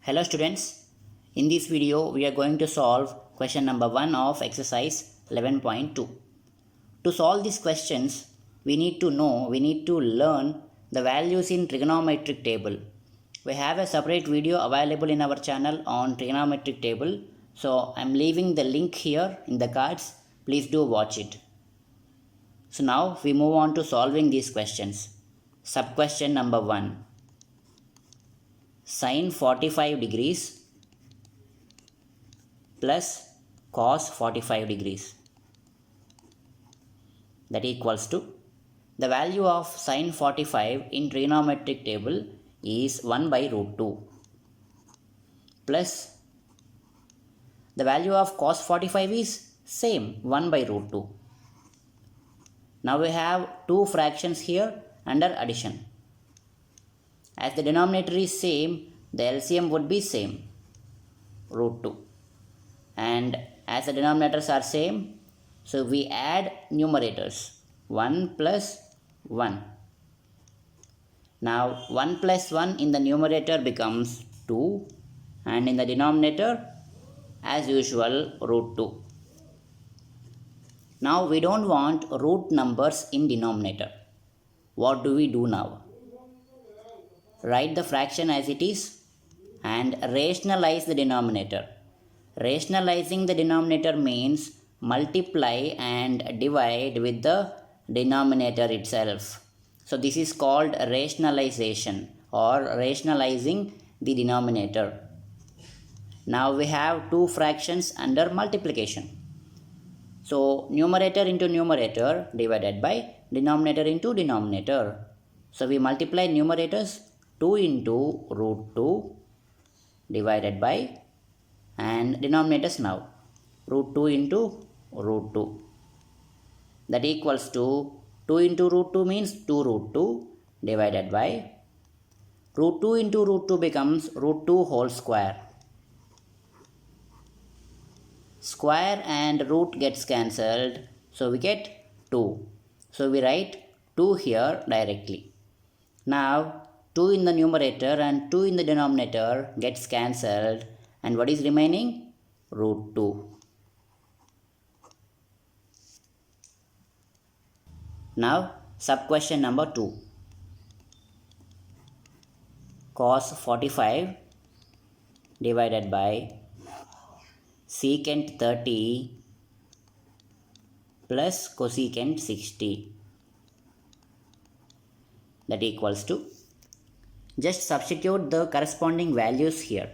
Hello students, in this video we are going to solve question number 1 of exercise 11.2. To solve these questions, we need to learn the values in trigonometric table. We have a separate video available in our channel on trigonometric table. So I am leaving the link here in the cards. Please do watch it. So now we move on to solving these questions. Sub question number 1. Sin 45 degrees plus cos 45 degrees, that equals to the value of sin 45 in trigonometric table is 1 by root 2 plus the value of cos 45 is same 1 by root 2. Now we have two fractions here under addition. As the denominator is same, the LCM would be same, root 2. And as the denominators are same, so we add numerators 1 plus 1. Now 1 plus 1 in the numerator becomes 2 and in the denominator as usual root 2. Now we don't want root numbers in denominator. What do we do now? Write the fraction as it is and rationalize the denominator. Rationalizing the denominator means multiply and divide with the denominator itself. So this is called rationalization or rationalizing the denominator. Now we have two fractions under multiplication. So numerator into numerator divided by denominator into denominator. So we multiply numerators 2 into root 2 divided by and denominators now root 2 into root 2, that equals to 2 into root 2 means 2 root 2 divided by root 2 into root 2 becomes root 2 whole square. Square and root gets cancelled, so we get 2. So we write 2 here directly. Now 2 in the numerator and 2 in the denominator gets cancelled, and what is remaining? Root 2. Now sub question number 2. Cos 45 divided by secant 30 plus cosecant 60, that equals to, just substitute the corresponding values here.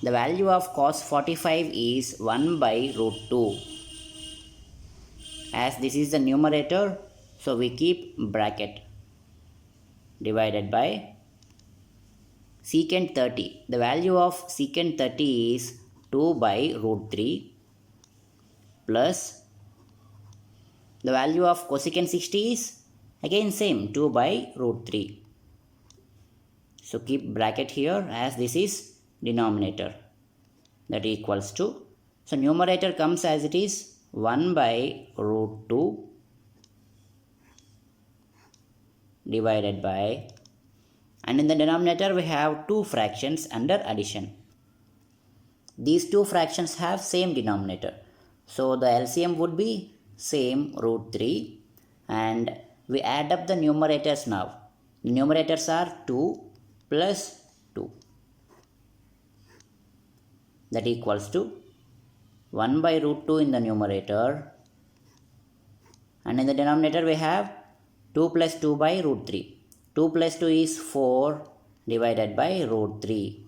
The value of cos 45 is 1 by root 2. As this is the numerator, so we keep bracket divided by secant 30. The value of secant 30 is 2 by root 3 plus the value of cosecant 60 is again same 2 by root 3. So keep bracket here as this is denominator, that equals to, so numerator comes as it is 1 by root 2 divided by, and in the denominator we have two fractions under addition. These two fractions have same denominator, so the LCM would be same root 3, and we add up the numerators now. The numerators are 2 plus 2, that equals to 1 by root 2 in the numerator, and in the denominator we have 2 plus 2 by root 3. 2 plus 2 is 4 divided by root 3.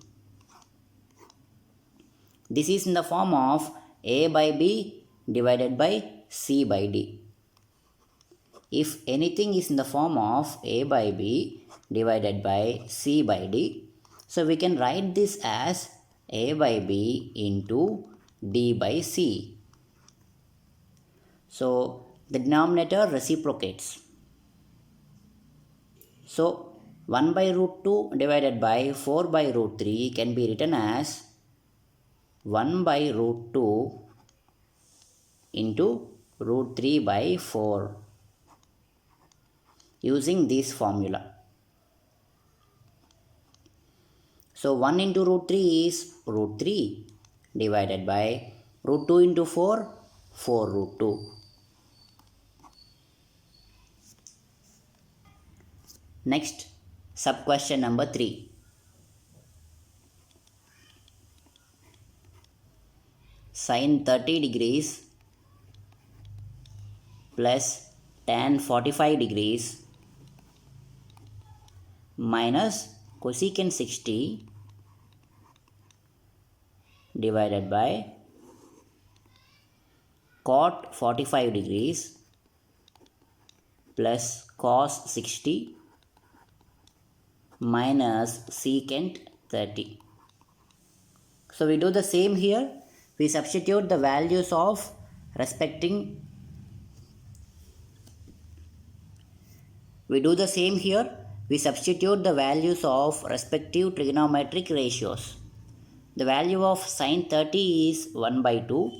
This is in the form of a by b divided by c by d. If anything is in the form of a by b divided by c by d, so we can write this as a by b into d by c. So the denominator reciprocates. So 1 by root 2 divided by 4 by root 3 can be written as 1 by root 2 into root 3 by 4 using this formula. So 1 into root 3 is root 3 divided by root 2 into 4, 4 root 2. Next, sub question number 3. Sin 30 degrees plus tan 45 degrees minus cosecant 60 divided by cot 45 degrees plus cos 60 minus secant 30. So we do the same here. We substitute the values of respecting. We do the same here. We substitute the values of respective trigonometric ratios. The value of sin 30 is 1 by 2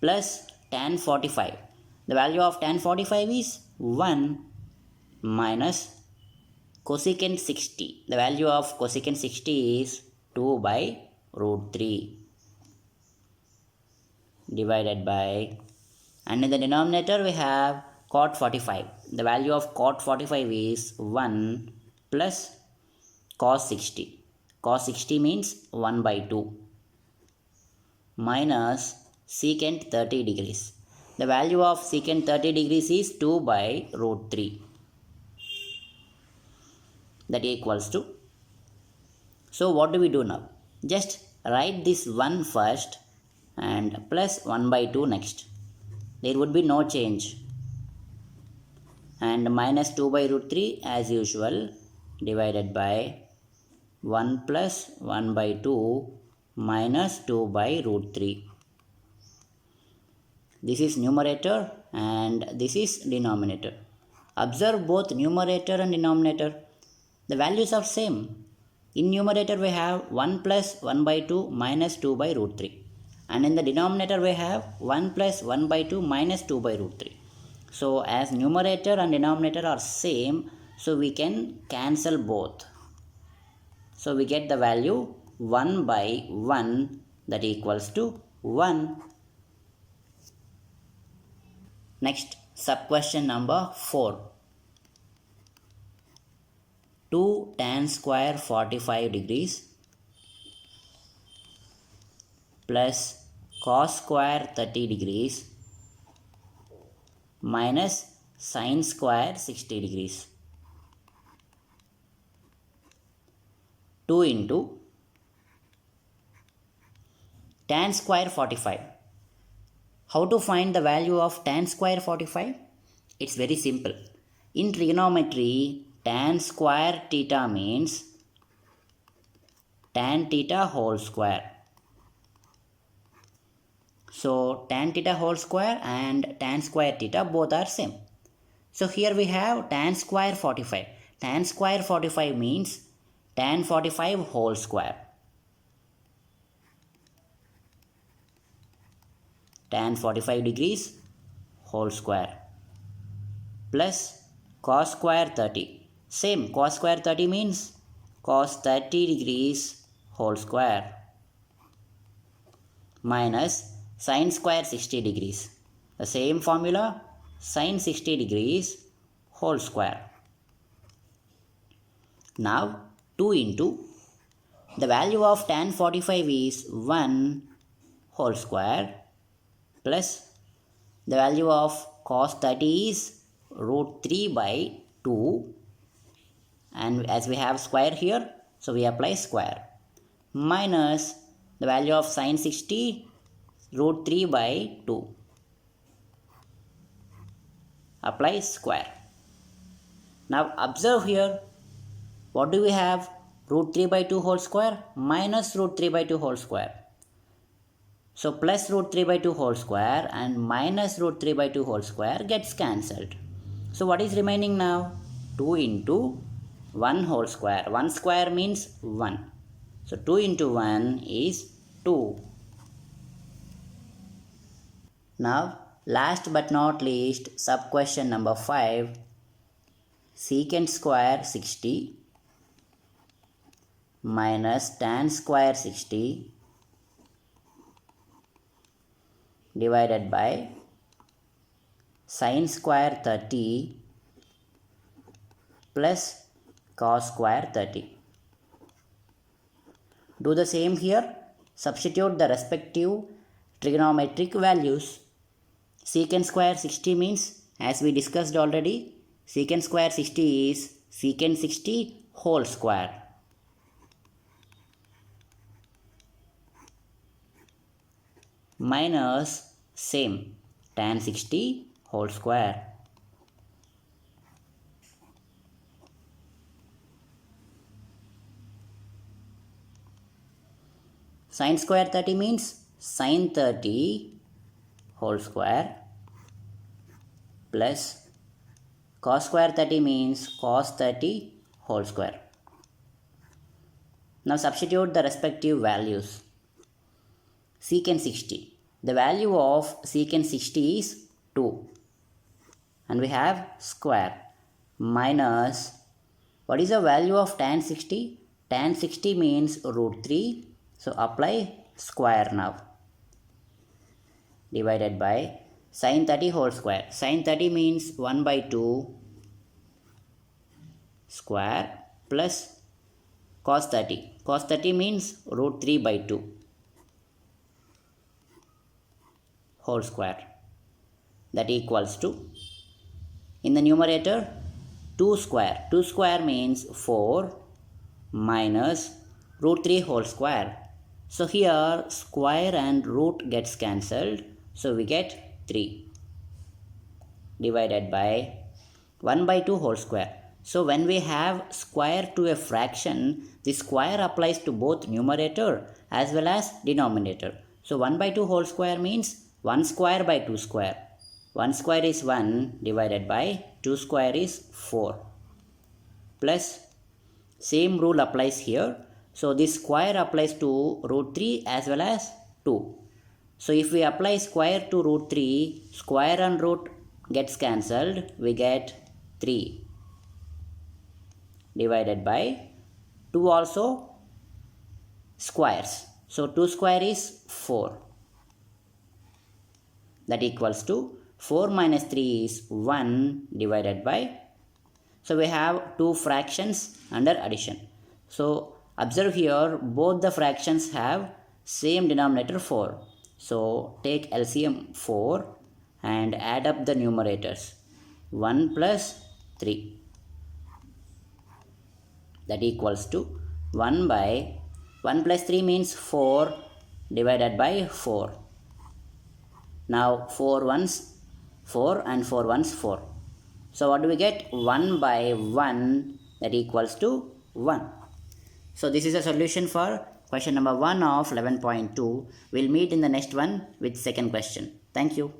plus tan 45. The value of tan 45 is 1 minus cosecant 60. The value of cosecant 60 is 2 by root 3 divided by, and in the denominator we have cot 45. The value of cot 45 is 1 plus cos 60. Cos 60 means 1 by 2 minus secant 30 degrees. The value of secant 30 degrees is 2 by root 3. That equals to. So what do we do now? Just write this 1 first and plus 1 by 2 next. There would be no change. And minus 2 by root 3 as usual divided by 1 plus 1 by 2 minus 2 by root 3. This is numerator and this is denominator. Observe both numerator and denominator. The values are same. In numerator we have 1 plus 1 by 2 minus 2 by root 3. And in the denominator we have 1 plus 1 by 2 minus 2 by root 3. So as numerator and denominator are same, so we can cancel both. So we get the value 1 by 1, that equals to 1. Next, sub question number 4. 2 tan square 45 degrees plus cos square 30 degrees minus sin square 60 degrees. 2 into tan square 45. How to find the value of tan square 45? It's very simple. In trigonometry, tan square theta means tan theta whole square. So tan theta whole square and tan square theta both are same. So here we have tan square 45. Tan square 45 means tan 45 whole square. Tan 45 degrees whole square plus cos square 30. Same, cos square 30 means cos 30 degrees whole square minus sin square 60 degrees. The same formula, sin 60 degrees whole square. Now 2 into the value of tan 45 is 1 whole square plus the value of cos 30 is root 3 by 2, and as we have square here, so we apply square, minus the value of sin 60 root 3 by 2, apply square. Now observe here, what do we have? Root 3 by 2 whole square minus root 3 by 2 whole square. So plus root 3 by 2 whole square and minus root 3 by 2 whole square gets cancelled. So what is remaining now? 2 into 1 whole square. 1 square means 1. So 2 into 1 is 2. Now last but not least, sub question number 5. Secant square 60 minus tan square 60 divided by sin square 30 plus cos square 30. Do the same here. Substitute the respective trigonometric values. Secant square 60 means, as we discussed already, secant square 60 is secant 60 whole square. Minus same tan 60 whole square. Sin square 30 means sin 30 whole square plus cos square 30 means cos 30 whole square. Now substitute the respective values. Secant 60. The value of secant 60 is 2. And we have square minus, what is the value of tan 60? Tan 60 means root 3. So apply square now. Divided by sin 30 whole square. Sin 30 means 1 by 2 square plus cos 30. Cos 30 means root 3 by 2 whole square. That equals to, in the numerator, 2 square. 2 square means 4 minus root 3 whole square. So here square and root gets cancelled. So we get 3 divided by 1 by 2 whole square. So when we have square to a fraction, the square applies to both numerator as well as denominator. So 1 by 2 whole square means 1 square by 2 square. 1 square is 1 divided by 2 square is 4. Plus same rule applies here. So this square applies to root 3 as well as 2. So if we apply square to root 3, square and root gets cancelled. We get 3 divided by 2 also squares. So 2 square is 4. That equals to 4 minus 3 is 1 divided by, so we have two fractions under addition. So observe here, both the fractions have same denominator 4. So take LCM 4 and add up the numerators. 1 plus 3. That equals to 1 by 1 plus 3 means 4 divided by 4. Now 4 ones 4 and 4 ones 4. So what do we get? 1 by 1, that equals to 1. So this is a solution for question number 1 of 11.2. We'll meet in the next one with second question. Thank you.